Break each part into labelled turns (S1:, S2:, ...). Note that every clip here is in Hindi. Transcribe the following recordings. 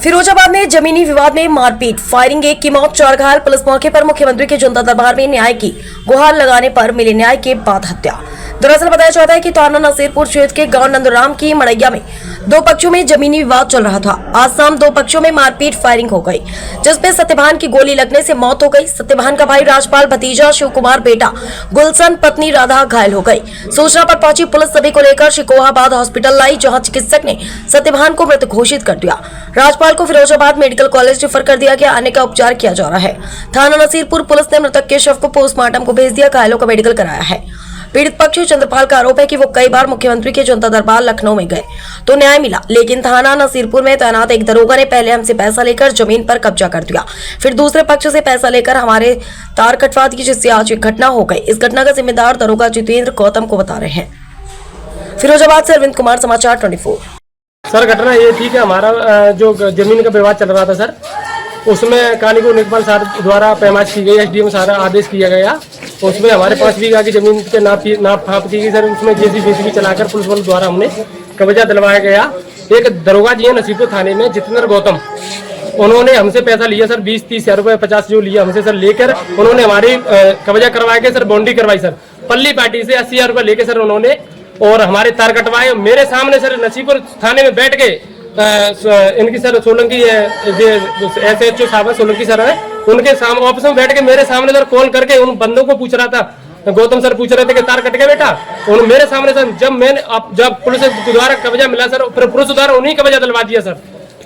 S1: फिरोजाबाद में जमीनी विवाद में मारपीट, फायरिंग, एक की मौत, 4 घायल। पुलिस मौके पर मुख्यमंत्री के जनता दरबार में न्याय की गुहार लगाने पर मिले न्याय के बाद हत्या। दरअसल बताया जाता है कि थाना नसीरपुर क्षेत्र के गांव नंदराम की मड़ैया में दो पक्षों में जमीनी विवाद चल रहा था। आज शाम दो पक्षों में मारपीट, फायरिंग हो गई, जिसमें सत्यभान की गोली लगने से मौत हो गई। सत्यभान का भाई राजपाल, भतीजा शिव कुमार, बेटा गुलशन, पत्नी राधा घायल हो गई। सूचना पर पहुंची पुलिस सभी को लेकर शिकोहाबाद हॉस्पिटल लाई, जहां चिकित्सक ने सत्यभान को मृत घोषित कर दिया। राजपाल को फिरोजाबाद मेडिकल कॉलेज रेफर कर दिया गया, अन्य का उपचार किया जा रहा है। थाना नसीरपुर पुलिस ने मृतक के शव को पोस्टमार्टम को भेज दिया, घायलों का मेडिकल कराया है। पीड़ित पक्ष चंद्रपाल का आरोप है कि वो कई बार मुख्यमंत्री के जनता दरबार लखनऊ में गए तो न्याय मिला, लेकिन थाना नसीरपुर में तैनात एक दरोगा ने पहले हमसे पैसा लेकर जमीन पर कब्जा कर दिया, फिर दूसरे पक्ष से पैसा लेकर हमारे तार कटवा दी, जिससे आज एक घटना हो गई। इस घटना का जिम्मेदार दरोगा जितेंद्र गौतम को बता रहे हैं। फिरोजाबाद से अरविंद कुमार, समाचार 24।
S2: सर घटना ये थी कि हमारा जो जमीन का विवाद चल रहा था सर, उसमें कानीपुर लेखपाल साहब द्वारा पैमाइश की गई, एसडीएम सारा आदेश किया गया। उसमें हमारे 5 बीघा की जमीन के नाप फाप की गई सर। उसमें जेसीबी चलाकर पुलिस बल द्वारा हमने कब्जा दिलवाया गया। एक दरोगा जी है नसीरपुर थाने में, जितेंद्र गौतम, उन्होंने हमसे पैसा लिया सर, 20-30 हजार रुपये 50 जो लिया हमसे सर, लेकर उन्होंने हमारी कब्जा करवा के सर बाउंड्री करवाई सर। पल्ली पार्टी से 80 हजार रुपये लेके सर उन्होंने और हमारे तार कटवाए मेरे सामने सर। नसीरपुर थाने में बैठ के इनकी सर सोलंकी SHO साहब सोलंकी सर है, उनके सामने ऑफिस में बैठ के मेरे सामने सर कॉल करके उन बंदों को पूछ रहा था। गौतम सर पूछ रहे थे कि तार कट गया बेटा, और मेरे सामने सर जब पुलिस द्वारा कब्जा मिला सर, फिर पुलिस द्वारा उन्हीं कब्जा दिलवा दिया सर।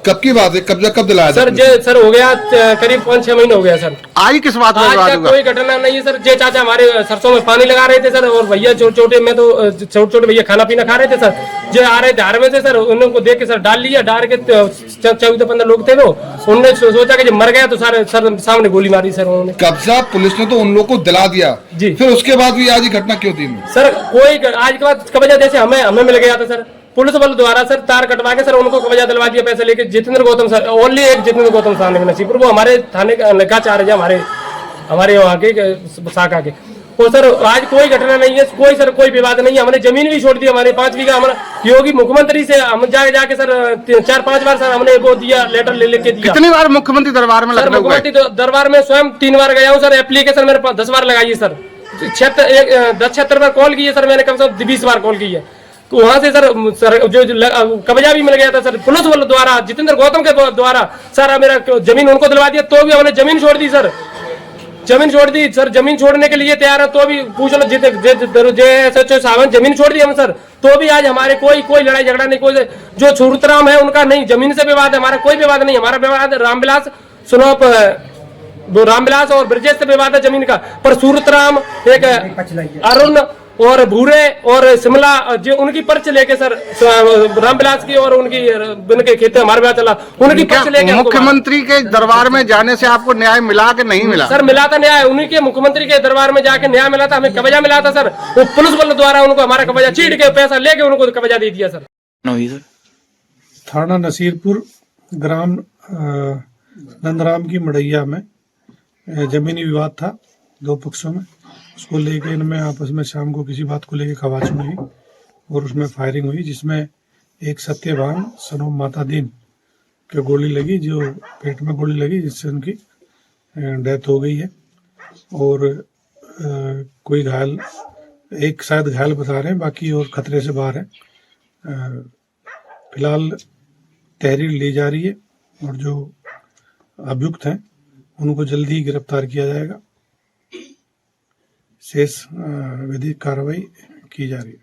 S3: कब की बात है? कब्जा कब दिलाया
S2: सर? सर हो गया करीब 5-6 महीने हो गया सर।
S3: आज किस बात में?
S2: आज तक कोई घटना नहीं है सर। जे चाचा हमारे सरसों में पानी लगा रहे थे सर, और भैया छोटे में तो छोटे भैया खाना पीना खा रहे थे सर। जे आ रहे धार में से सर, उनको देख के सर डाल लिया, डाल के 14-15 लोग थे वो, उन्होंने सोचा कि जब मर गया तो सर सामने गोली मारी सर उन्होंने।
S3: कब्जा पुलिस ने तो उन लोगों को दिला दिया
S2: जी,
S3: फिर उसके बाद भी आज घटना क्यों थी
S2: सर? कोई आज के बाद कब्जा जैसे हमें मिल गया था सर, पुलिस बल द्वारा सर तार कटवा के सर उनको कब्जा दिलवा दिया पैसे लेके। जितेंद्र गौतम सर, ओनली एक जितेंद्र गौतम थाने में नसीबपुर, वो हमारे थाने का चार्ज है, हमारे वहाँ के शाखा के। और सर आज कोई घटना नहीं है, कोई विवाद नहीं है। हमने जमीन भी छोड़ दी, हमारे 5 बीघा हमारा योगी मुख्यमंत्री से हम जाके सर 4-5 बार सर हमने वो दिया, लेटर ले लेके दिया।
S3: कितनी बार मुख्यमंत्री दरबार में?
S2: सर मुख्यमंत्री दरबार में स्वयं 3 बार गया हूँ सर। एप्लीकेशन मेरे पास 10 बार लगाई है सर। 10-76 बार कॉल की है सर मैंने, कम से कम 20 बार कॉल की है। वहां से सर जो कब्जा भी मिल गया था सर पुलिस बल द्वारा, जितेंद्र गौतम के द्वारा सर। मेरा जमीन उनको दिलवा दिया, तो भी हमने जमीन छोड़ दी सर। जमीन छोड़ दी सर, जमीन छोड़ने के लिए तैयार है तो भी पूछ लो। SHO साहब जमीन छोड़ दी हम सर, तो भी आज हमारे कोई लड़ाई झगड़ा नहीं। कोई जो सूरतराम है उनका नहीं, जमीन से विवाद है, हमारा कोई विवाद नहीं। हमारा विवाद रामविलास सुनोप, दो रामविलास और ब्रजेश से विवाद है जमीन का। पर सूरतराम, एक अरुण और भूरे और शिमला, जो उनकी पर्च लेके सर रामविलास की और उनके खेत हमारे पास चला, उनकी पर्च लेके।
S3: मुख्यमंत्री के दरबार में जाने से आपको न्याय मिला कि नहीं मिला?
S2: सर मिला था न्याय, उन्हीं के मुख्यमंत्री के दरबार में जाके न्याय मिला था, हमें कब्जा मिला था सर। वो पुलिस बल द्वारा उनको हमारा कब्जा चीट के पैसा लेके उनको कब्जा दे दिया सर।
S4: थाना नसीरपुर ग्राम नंदराम की मड़ैया में जमीनी विवाद था 2 पक्षों में। उसको लेके इनमें आपस में शाम को किसी बात को लेके खवाचू हुई और उसमें फायरिंग हुई, जिसमें एक सत्यभान सनो माता दीन के गोली लगी, जो पेट में गोली लगी, जिससे उनकी डेथ हो गई है। और कोई घायल, एक शायद घायल बता रहे हैं, बाकी और खतरे से बाहर है। फिलहाल तहरीर ली जा रही है और जो अभियुक्त हैं उनको जल्दी ही गिरफ्तार किया जाएगा। शेष विधिक कार्रवाई की जा रही है।